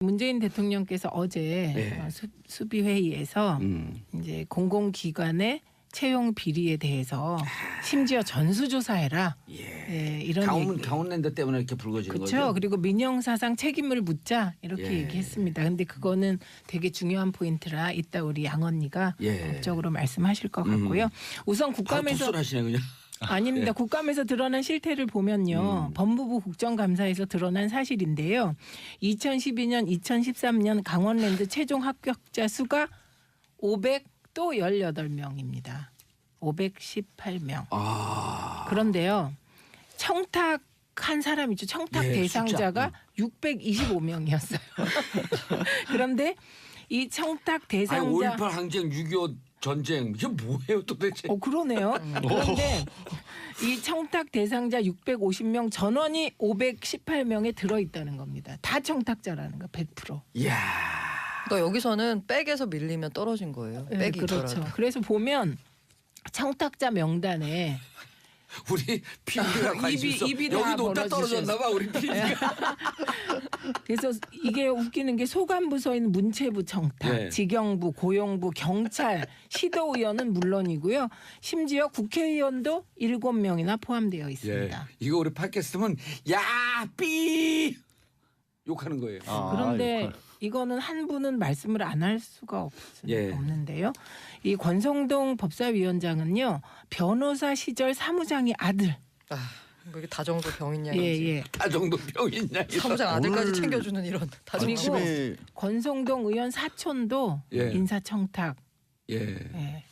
문재인 대통령께서 어제 네. 수비 회의에서 이제 공공기관의 채용 비리에 대해서 심지어 전수조사해라. 예. 이런 강원랜드 때문에 이렇게 불거지는 그렇죠. 거죠. 그리고 민영사상 책임을 묻자 이렇게 예. 얘기했습니다. 근데 그거는 되게 중요한 포인트라 이따 우리 양 언니가 예. 법적으로 말씀하실 것 같고요. 우선 국감에서 하시네 그냥. 아닙니다. 예. 국감에서 드러난 실태를 보면요. 법무부 국정감사에서 드러난 사실인데요. 2012년, 2013년 강원랜드 최종 합격자 수가 518명입니다. 518명. 그런데요. 청탁한 사람이죠. 청탁 예, 대상자가 625명이었어요. 그런데 이 청탁 대상자 5.18 항쟁, 6.25 전쟁 이게 뭐예요 도대체? 그러네요. 그런데 이 청탁 대상자 650명 전원이 518명에 들어있다는 겁니다. 다 청탁자라는 거 100%. 이야. 그러니까 여기서는 백에서 밀리면 떨어진 거예요. 네, 백이 그렇죠. 있더라도. 그래서 보면 청탁자 명단에 우리 PD가 관심 있어. 입이 다 여기 높다 벌어지셔서. 떨어졌나 봐 우리 PD가. 그래서 이게 웃기는 게 소관부서인 문체부 청탁, 네. 직영부, 고용부, 경찰, 시도의원은 물론이고요. 심지어 국회의원도 7명이나 포함되어 있습니다. 예. 이거 우리 팟캐스트면 야삐 욕하는 거예요. 그런데 이거는 한 분은 말씀을 안 할 수가 예. 없는데요. 이 권성동 법사위원장은요. 변호사 시절 사무장의 아들. 뭐 이게 다정도 병이냐. 예. 다 정도 병 있냐? 사무장 아들까지 챙겨주는 이런 다정도. 그리고 권성동 의원 사촌도 예. 인사청탁. 예. 예.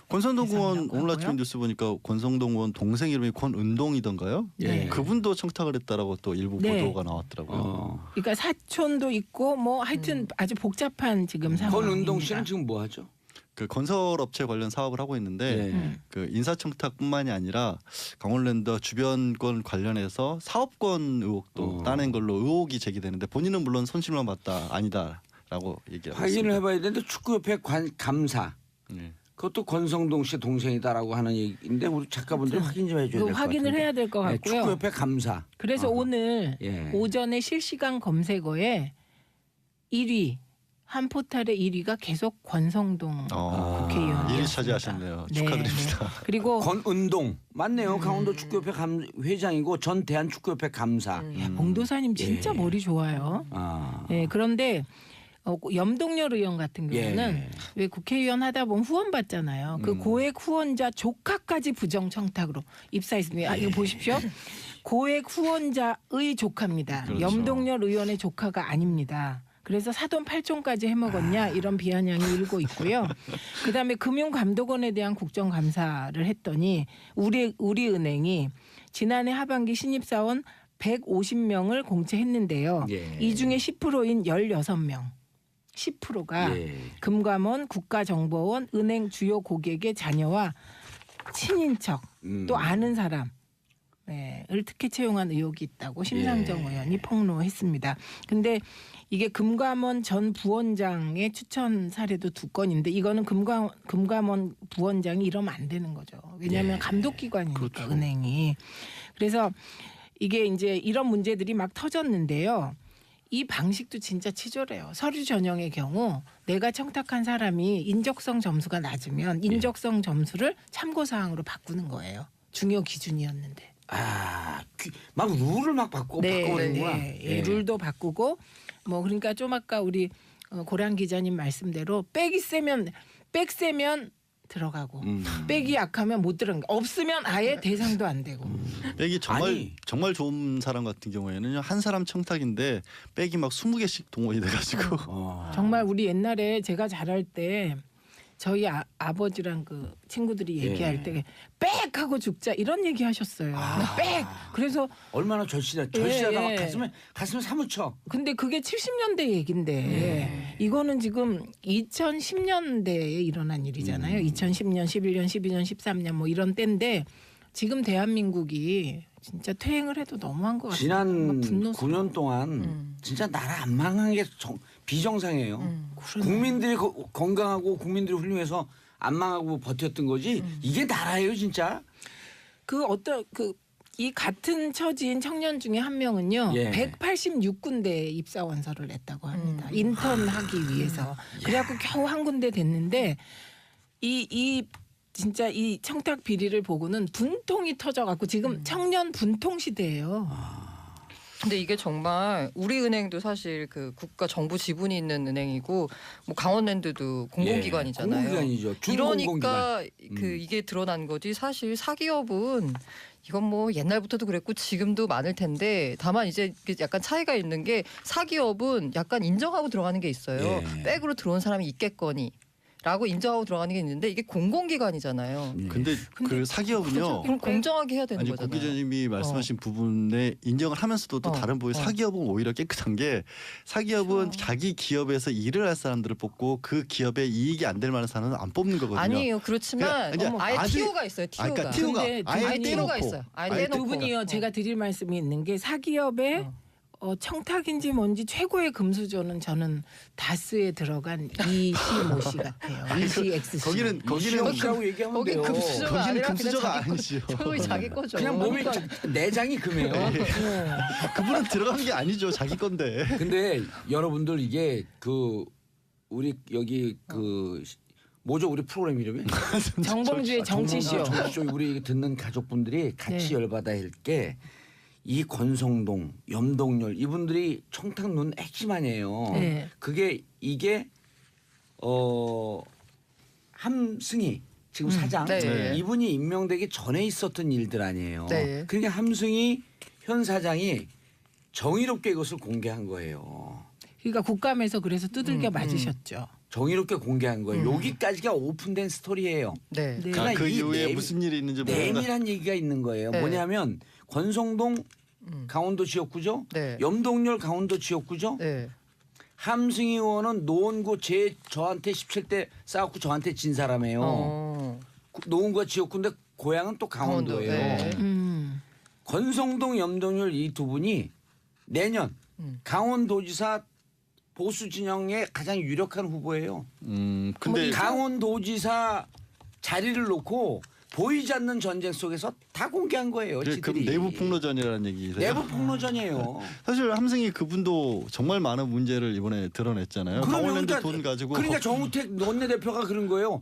권성동 의원 대상이라고 오늘 아침에 하고요. 뉴스 보니까 권성동 의원 동생 이름이 권은동이던가요? 예. 그분도 청탁을 했다라고 또 일부 네. 보도가 나왔더라고요. 그러니까 사촌도 있고 뭐 하여튼 아주 복잡한 지금 상황입니다. 권은동 씨는 지금 뭐 하죠? 그 건설업체 관련 사업을 하고 있는데 예. 그 인사청탁뿐만이 아니라 강원랜드 주변권 관련해서 사업권 의혹도 따낸 걸로 의혹이 제기되는데 본인은 물론 손실만 봤다 아니다라고 얘기하고 확인을 있습니다. 해봐야 되는데 축구협회 감사. 네. 그것도 권성동 씨 동생이다라고 하는 얘기인데 우리 작가분들 확인 좀 해줘야 될 것 같아요. 확인을 해야 될 것 같고요. 축구협회 감사. 그래서 오늘 예. 오전에 실시간 검색어에 1위 한 포탈의 1위가 계속 권성동 국회의원 1위 차지하셨네요. 네, 축하드립니다. 네. 그리고 권은동 맞네요. 강원도 축구협회 회장이고 전 대한축구협회 감사. 야, 봉도사님 진짜 예. 머리 좋아요. 예, 그런데 염동열 의원 같은 경우는 예. 왜 국회의원 하다 보면 후원 받잖아요. 그 고액 후원자 조카까지 부정 청탁으로 입사했습니다. 이거 보십시오. 고액 후원자의 조카입니다. 그렇죠. 염동열 의원의 조카가 아닙니다. 그래서 사돈 8촌까지 해먹었냐 이런 비아냥이 일고 있고요. 그다음에 금융감독원에 대한 국정감사를 했더니 우리은행이 지난해 하반기 신입사원 150명을 공채했는데요. 예. 이 중에 10%인 16명. 10%가 예. 금감원, 국가정보원, 은행 주요 고객의 자녀와 친인척 또 아는 사람 을 특혜 채용한 의혹이 있다고 심상정 예. 의원이 폭로했습니다. 근데 이게 금감원 전 부원장의 추천 사례도 2건인데 이거는 금감원 부원장이 이러면 안 되는 거죠. 왜냐하면 예. 감독기관이니까 그렇죠. 은행이. 그래서 이게 이제 이런 문제들이 막 터졌는데요. 이 방식도 진짜 치졸해요. 서류 전형의 경우 내가 청탁한 사람이 인적성 점수가 낮으면 인적성 점수를 참고사항으로 바꾸는 거예요. 중요 기준이었는데. 막 룰을 막 바꾸는구나. 예, 룰도 바꾸고 뭐 그러니까 좀 아까 우리 고란 기자님 말씀대로 백이 세면 들어가고 백이 약하면 못 들어간 거 없으면 아예 대상도 안 되고. 백이 정말 좋은 사람 같은 경우에는 한 사람 청탁인데 백이 막 20개씩 동원이 돼가지고 정말 우리 옛날에 제가 자랄 때 저희 아버지랑 그 친구들이 얘기할 때 빽 하고 죽자 이런 얘기 하셨어요. 빽. 그래서 얼마나 절실하다가 가슴에 사무쳐. 근데 그게 70년대 얘긴데 이거는 지금 2010년대에 일어난 일이잖아요. 2010년, 11년, 12년, 13년 뭐 이런 때인데 지금 대한민국이 진짜 퇴행을 해도 너무한 것 같아요. 지난 분노스러워. 9년 동안 진짜 나라 안 망한 게 비정상이에요. 국민들이 건강하고 국민들이 훌륭해서 안 망하고 버텼던 거지 이게 나라예요 진짜. 그 어떤 그 이 같은 처지인 청년 중에 한 명은요. 예. 186군데 입사 원서를 냈다고 합니다. 인턴 하기 위해서. 그래갖고 겨우 한 군데 됐는데 이 진짜 이 청탁 비리를 보고는 분통이 터져갖고 지금 청년 분통 시대예요. 근데 이게 정말 우리 은행도 사실 그 국가 정부 지분이 있는 은행이고 뭐 강원랜드도 공공기관이잖아요. 공공기관이죠. 준공공기관. 이러니까 그 이게 드러난 거지. 사실 사기업은 이건 뭐 옛날부터도 그랬고 지금도 많을 텐데 다만 이제 약간 차이가 있는 게 사기업은 약간 인정하고 들어가는 게 있어요. 예. 백으로 들어온 사람이 있겠거니. 라고 인정하고 들어가는 게 있는데 이게 공공기관이잖아요. 근데 그 사기업은요. 그럼 공정하게 해야 되는 아니 거잖아요. 고 기자님이 말씀하신 부분에 인정을 하면서도 또 다른 부분이 사기업은 오히려 깨끗한 게 사기업은 자기 기업에서 일을 할 사람들을 뽑고 그 기업에 이익이 안 될 만한 사람은 안 뽑는 거거든요. 아니에요. 그렇지만 그러니까 아예 아주- TO가 있어요. TO가. 그러니까 TO가 근데 아예 아예 TO가 떼놓고. 있어요. 아예 아예 떼놓고. 두 분이요. 제가 드릴 말씀이 있는 게 사기업의 청탁인지 뭔지 최고의 금수저는 저는 다스에 들어간 이시모 씨 같아요. 이시 X 씨. 거기는 시험이라고 얘기하면 거기 돼요. 금수저가 거기는 아니라 금수저가 그냥 자기 아니지요. 거, 거의 자기 거죠. 그냥 몸이 내장이 금해요. 그분은 들어간 게 아니죠. 자기 건데. 근데 여러분들 이게 그 우리 여기 그 뭐죠 우리 프로그램 이름이? 정봉주의 정치쇼. 정치쇼 우리 듣는 가족분들이 같이 열받아야 할 게 이 권성동, 염동열 이분들이 청탁 눈 핵심 아니에요. 네. 그게 이게 함승희 지금 사장 네. 이분이 임명되기 전에 있었던 일들 아니에요. 네. 그러니까 함승희 현 사장이 정의롭게 이것을 공개한 거예요. 그러니까 국감에서 그래서 두들겨 맞으셨죠. 정의롭게 공개한 거예요. 여기까지가 오픈된 스토리예요. 네. 네. 그러나 그 이 이후에 내밀- 무슨 일이 있는지 모르겠다. 내밀한 얘기가 있는 거예요. 네. 뭐냐면 권성동 강원도 지역구죠. 네. 염동열 강원도 지역구죠. 네. 함승희 의원은 노원구 저한테 17대 싸웠고 저한테 진 사람이에요. 노원구가 지역구인데 고향은 또 강원도예요. 강원도, 네. 권성동, 염동열 이 두 분이 내년 강원도지사 보수 진영의 가장 유력한 후보예요. 근데 강원도지사 자리를 놓고 보이지 않는 전쟁 속에서 다 공개한 거예요. 그 지들이. 내부 폭로전이라는 얘기세요? 내부 폭로전이에요. 사실 함승희 그분도 정말 많은 문제를 이번에 드러냈잖아요. 강원랜드 돈 가지고 그러니까 정우택 원내대표가 그런 거예요.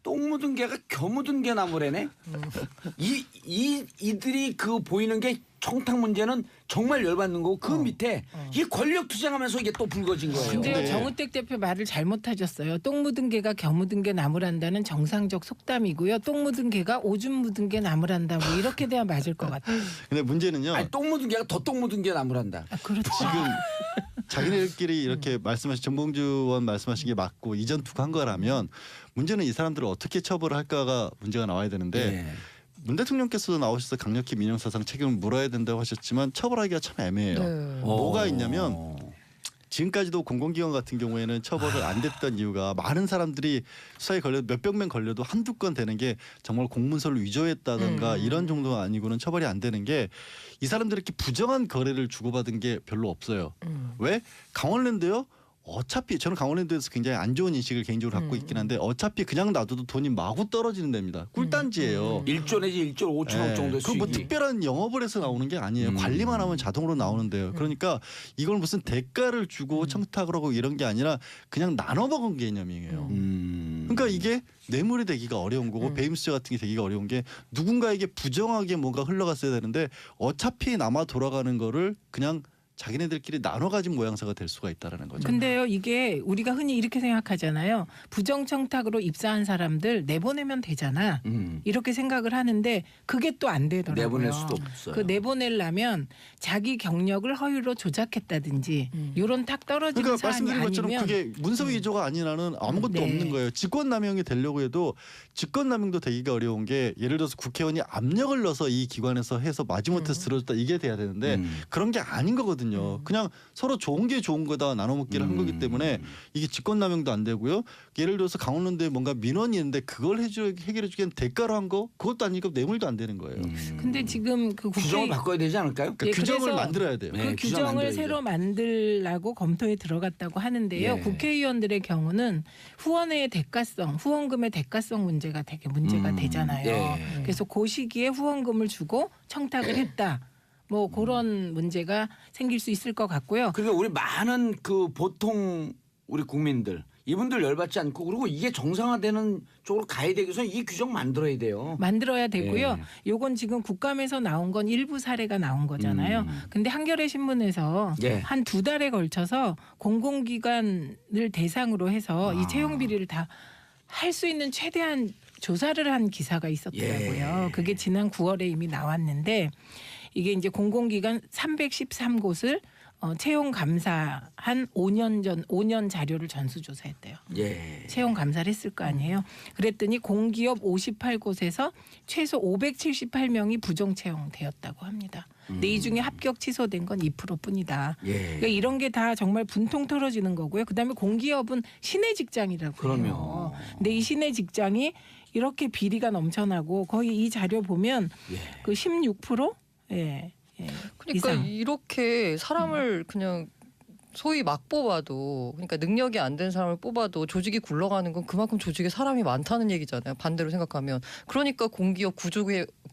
똥 묻은 개가 겨 묻은 개 나무래네. 이들이 그 보이는 게 청탁 문제는 정말 열받는 거고 그 밑에 이 권력 투쟁하면서 이게 또 불거진 거예요. 근데요 네. 정우택 대표 말을 잘못하셨어요. 똥 묻은 개가 겨 묻은 게 나무란다는 정상적 속담이고요. 똥 묻은 개가 오줌 묻은 게 나무란다. 뭐 이렇게 돼야 맞을 것 같아요. 근데 문제는요. 아니 똥 묻은 개가 더 똥 묻은 게 나무란다. 아, 그렇죠. 지금 자기네들끼리 이렇게 말씀하신 정봉주 의원 말씀하신 게 맞고 이전 투구한 거라면 문제는 이 사람들을 어떻게 처벌할까가 문제가 나와야 되는데 예. 문 대통령께서도 나오셔서 강력히 민영사상 책임을 물어야 된다고 하셨지만 처벌하기가 참 애매해요. 네. 뭐가 있냐면 지금까지도 공공기관 같은 경우에는 처벌을 안 됐던 이유가 많은 사람들이 수사에 걸려 몇백 명 걸려도 한두 건 되는 게 정말 공문서를 위조했다든가 이런 정도가 아니고는 처벌이 안 되는 게 이 사람들이 이렇게 부정한 거래를 주고받은 게 별로 없어요. 왜? 강원랜드요? 어차피 저는 강원랜드에서 굉장히 안 좋은 인식을 개인적으로 갖고 있긴 한데 어차피 그냥 놔둬도 돈이 마구 떨어지는 데입니다. 꿀단지예요. 1조 내지 1조 5천억 정도의 그뭐 수익이. 특별한 영업을 해서 나오는 게 아니에요. 관리만 하면 자동으로 나오는데요. 그러니까 이걸 무슨 대가를 주고 청탁을 하고 이런 게 아니라 그냥 나눠 먹은 개념이에요. 그러니까 이게 뇌물이 되기가 어려운 거고 배임수재 같은 게 되기가 어려운 게 누군가에게 부정하게 뭔가 흘러갔어야 되는데 어차피 남아 돌아가는 거를 그냥 자기네들끼리 나눠 가진 모양새가 될 수가 있다라는 거죠. 근데요 이게 우리가 흔히 이렇게 생각하잖아요. 부정청탁으로 입사한 사람들 내보내면 되잖아. 이렇게 생각을 하는데 그게 또 안 되더라고요. 내보낼 수도 없어요. 그 내보내려면 자기 경력을 허위로 조작했다든지 이런 탁 떨어지는 그러니까 사안이 말씀드린 것처럼 아니면 그게 문서 위조가 아니라는 아무것도 네. 없는 거예요. 직권남용이 되려고 해도 직권남용도 되기가 어려운 게 예를 들어서 국회의원이 압력을 넣어서 이 기관에서 해서 마지못해서 들어줬다 이게 돼야 되는데 그런 게 아닌 거거든요. 아니거든요. 그냥 서로 좋은 게 좋은 거다 나눠 먹기를 한 거기 때문에 이게 직권남용도 안 되고요. 예를 들어서 강원도에 뭔가 민원이 있는데 그걸 해결해주기엔 대가로 한 거 그것도 아니고 뇌물도 안 되는 거예요. 근데 지금 그 규정을 바꿔야 되지 않을까요? 그러니까 예, 규정을 그래서 만들어야 돼요. 네, 그 규정 규정을 만들어야죠. 새로 만들라고 검토에 들어갔다고 하는데요. 예. 국회의원들의 경우는 후원의 대가성, 후원금의 대가성 문제가 되게 문제가 되잖아요. 예. 그래서 그 시기에 후원금을 주고 청탁을 했다. 뭐 그런 문제가 생길 수 있을 것 같고요. 그러니까 우리 많은 그 보통 우리 국민들 이분들 열받지 않고 그리고 이게 정상화되는 쪽으로 가야 되기 위해서 이 규정 만들어야 돼요. 만들어야 되고요. 예. 요건 지금 국감에서 나온 건 일부 사례가 나온 거잖아요. 근데 한겨레 신문에서 예. 한 2달에 걸쳐서 공공기관을 대상으로 해서 이 채용 비리를 다 할 수 있는 최대한 조사를 한 기사가 있었더라고요. 예. 그게 지난 9월에 이미 나왔는데 이게 이제 공공기관 313곳을 채용 감사한 5년 자료를 전수조사했대요. 예. 채용 감사를 했을 거 아니에요. 그랬더니 공기업 58곳에서 최소 578명이 부정 채용되었다고 합니다. 근데 이 중에 합격 취소된 건 2%뿐이다. 예. 그러니까 이런 게 다 정말 분통 털어지는 거고요. 그다음에 공기업은 시내 직장이라고 그럼요. 해요. 근데 이 시내 직장이 이렇게 비리가 넘쳐나고 거의 이 자료 보면 예. 그 16%? 예. 그러니까 이상. 이렇게 사람을 그냥 소위 막 뽑아도 그러니까 능력이 안 된 사람을 뽑아도 조직이 굴러가는 건 그만큼 조직에 사람이 많다는 얘기잖아요. 반대로 생각하면. 그러니까 공기업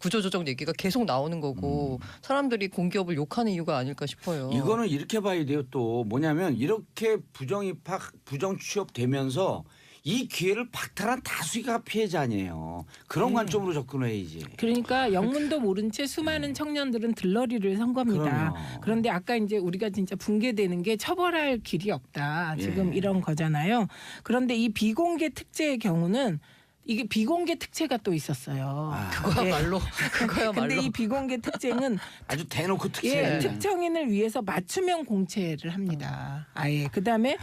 구조조정 얘기가 계속 나오는 거고 사람들이 공기업을 욕하는 이유가 아닐까 싶어요. 이거는 이렇게 봐야 돼요. 또 뭐냐면 이렇게 부정 입학, 부정 취업되면서 이 기회를 박탈한 다수가 피해자니에요. 그런 네. 관점으로 접근해야지. 그러니까 영문도 모른 채 수많은 청년들은 들러리를 선 겁니다. 그럼요. 그런데 아까 이제 우리가 진짜 붕괴되는 게 처벌할 길이 없다. 지금 예. 이런 거잖아요. 그런데 이 비공개 특채의 경우는 이게 비공개 특채가 또 있었어요. 그거야말로 그거야말로. 근데 이 비공개 특채는 아주 대놓고 예, 특채. 특정인을 위해서 맞춤형 공채를 합니다. 아예. 그다음에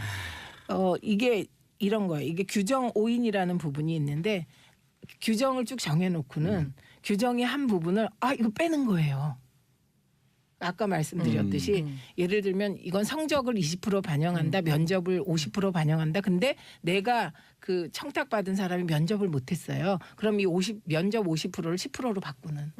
이게 이런 거예요. 이게 규정 5인이라는 부분이 있는데 규정을 쭉 정해놓고는 규정의 한 부분을 이거 빼는 거예요. 아까 말씀드렸듯이 예를 들면 이건 성적을 20% 반영한다, 면접을 50% 반영한다. 근데 내가 그 청탁받은 사람이 면접을 못했어요. 그럼 이 면접 50%를 10%로 바꾸는.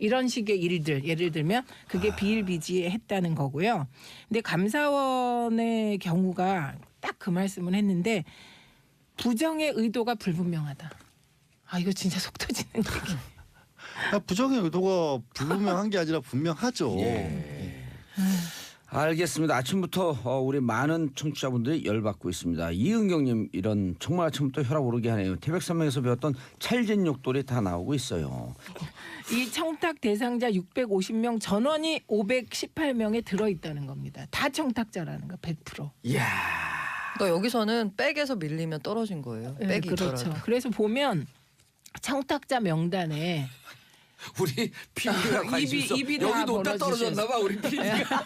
이런 식의 일들 예를 들면 그게 비일비재했다는 거고요. 근데 감사원의 경우가 딱 그 말씀을 했는데 부정의 의도가 불분명하다. 이거 진짜 속 터지는 얘기. 부정의 의도가 불분명한 게 아니라 분명하죠. 예. 알겠습니다. 아침부터 우리 많은 청취자분들이 열받고 있습니다. 이은경님 이런 정말 아침부터 혈압 오르게 하네요. 태백산맥에서 배웠던 찰진욕돌이 다 나오고 있어요. 이 청탁 대상자 650명 전원이 518명에 들어있다는 겁니다. 다 청탁자라는 거 100%. 이야. 그러니까 여기서는 백에서 밀리면 떨어진 거예요. 네, 백이 그렇죠. 있더라도. 그래서 보면 청탁자 명단에 우리 PD가 관심 있어. 입이 다 여기 놓다 벌어지셔서. 떨어졌나 봐 우리 PD가.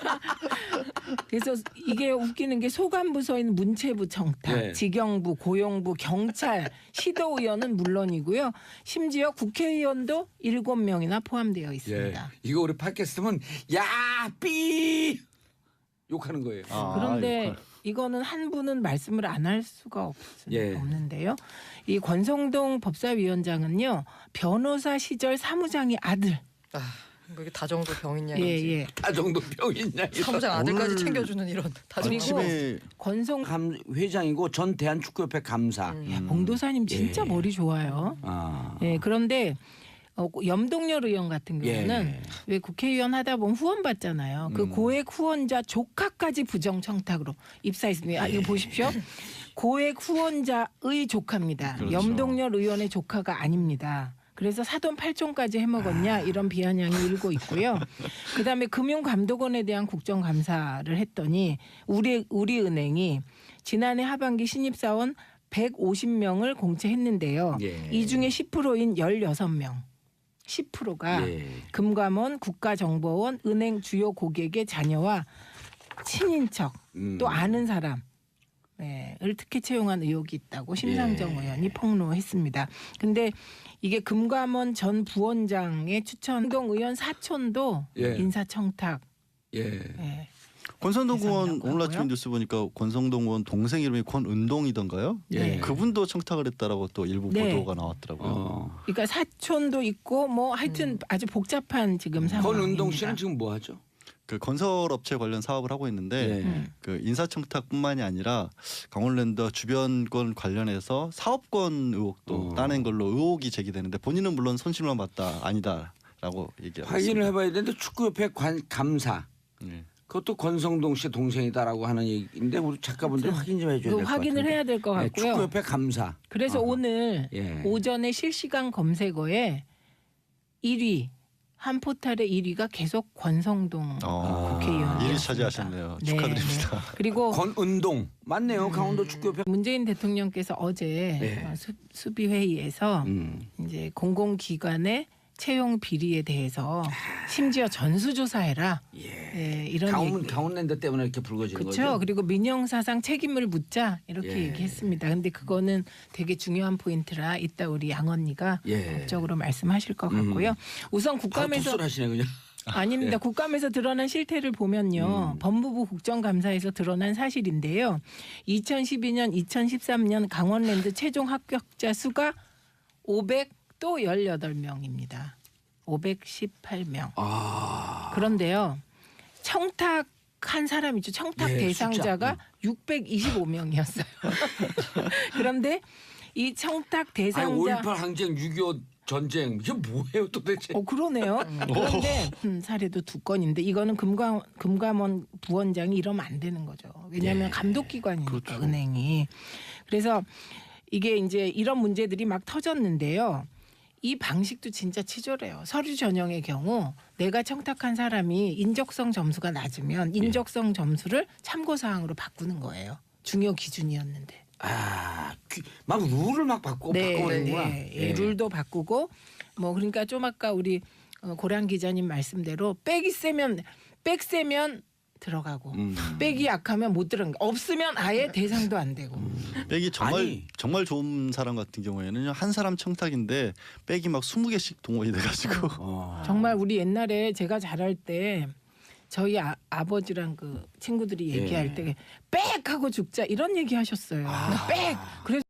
그래서 이게 웃기는 게 소관부서인 문체부 청탁, 네. 직영부, 고용부, 경찰, 시도의원은 물론이고요. 심지어 국회의원도 7명이나 포함되어 있습니다. 이거 우리 팟캐스트면 야삐 욕하는 거예요. 그런데 이거는 한 분은 말씀을 안 할 수가 없는데요. 이 권성동 법사위원장은요. 변호사 시절 사무장의 아들. 이게 다정도 병이냐. 예. 다 정도 병이냐. 사무장 아들까지 오늘 챙겨주는 이런 다정도. 그리고 권성 회장이고 전 대한축구협회 감사. 야, 봉도사님 진짜 예. 머리 좋아요. 아. 예, 그런데 염동열 의원 같은 경우는 예. 왜 국회의원 하다 보면 후원 받잖아요. 그 고액 후원자 조카까지 부정 청탁으로 입사했습니다. 이거 보십시오. 고액 후원자의 조카입니다. 그렇죠. 염동열 의원의 조카가 아닙니다. 그래서 사돈 8종까지 해먹었냐 이런 비아냥이 일고 있고요. 그다음에 금융감독원에 대한 국정감사를 했더니 우리은행이 지난해 하반기 신입사원 150명을 공채했는데요. 예. 이 중에 10%인 16명. 10%가 예. 금감원, 국가정보원, 은행 주요 고객의 자녀와 친인척 또 아는 사람 을 특혜 채용한 의혹이 있다고 심상정 예. 의원이 폭로했습니다. 근데 이게 금감원 전 부원장의 추천, 동 의원 사촌도 예. 인사청탁. 예. 예. 권성동 의원 대상이라고 오늘 아침 하고요. 뉴스 보니까 권성동 의원 동생 이름이 권은동이던가요? 네. 그분도 청탁을 했다라고 또 일부 네. 보도가 나왔더라고요. 그러니까 사촌도 있고 뭐 하여튼 아주 복잡한 지금 상황입니다. 권은동 씨는 지금 뭐 하죠? 그 건설업체 관련 사업을 하고 있는데 네. 그 인사청탁뿐만이 아니라 강원랜드 주변권 관련해서 사업권 의혹도 따낸 걸로 의혹이 제기되는데 본인은 물론 손실만 봤다 아니다라고 얘기하고 확인을 있습니다. 해봐야 되는데 축구협회 감사 네. 그것도 권성동 씨 동생이다라고 하는 얘기인데 우리 작가분들 그렇죠. 확인 좀 해줘야 그 될 것 같은데. 확인을 해야 될 것 네, 같고요. 축구협회 감사. 그래서 아하. 오늘 예. 오전에 실시간 검색어에 1위 한 포탈의 1위가 계속 권성동 국회의원이었습니다. 1위 차지하셨네요. 네, 축하드립니다. 네. 그리고 권은동 맞네요. 강원도 축구협회. 문재인 대통령께서 어제 네. 수비 회의에서 이제 공공기관의 채용 비리에 대해서 심지어 전수조사해라. 예, 이런 얘기. 강원랜드 때문에 이렇게 불거진 그렇죠. 거죠. 그리고 민영사상 책임을 묻자 이렇게 예. 얘기했습니다. 근데 그거는 되게 중요한 포인트라 이따 우리 양 언니가 예. 법적으로 말씀하실 것 같고요. 우선 바로 국감에서 독설하시네 그냥. 아닙니다. 국감에서 드러난 실태를 보면요. 법무부 국정감사에서 드러난 사실인데요. 2012년, 2013년 강원랜드 최종 합격자 수가 500또 18명입니다. 518명. 그런데요. 청탁한 사람이죠. 청탁 예, 대상자가 625명이었어요. 그런데 이 청탁 아니 대상자 5.18 항쟁 6.25 전쟁 이게 뭐예요 도대체? 그러네요. 그런데 사례도 2건인데 이거는 금감원 부원장이 이러면 안 되는 거죠. 왜냐하면 예. 감독기관이니까 그렇죠. 은행이. 그래서 이게 이제 이런 문제들이 막 터졌는데요. 이 방식도 진짜 치졸해요. 서류 전형의 경우 내가 청탁한 사람이 인적성 점수가 낮으면 인적성 점수를 참고 사항으로 바꾸는 거예요. 중요 기준이었는데. 막 룰을 막 바꿔버리는구나. 예, 룰도 바꾸고 뭐 그러니까 좀 아까 우리 고량 기자님 말씀대로 백이 세면 들어가고 백이 약하면 못 들어간 거. 없으면 아예 대상도 안 되고. 백이 아니. 정말 좋은 사람 같은 경우에는 한 사람 청탁인데 백이 막 20개씩 동원이 돼가지고 정말 우리 옛날에 제가 자랄 때 저희 아버지랑 그 친구들이 얘기할 때 빽 하고 죽자 이런 얘기 하셨어요. 빽. 그래서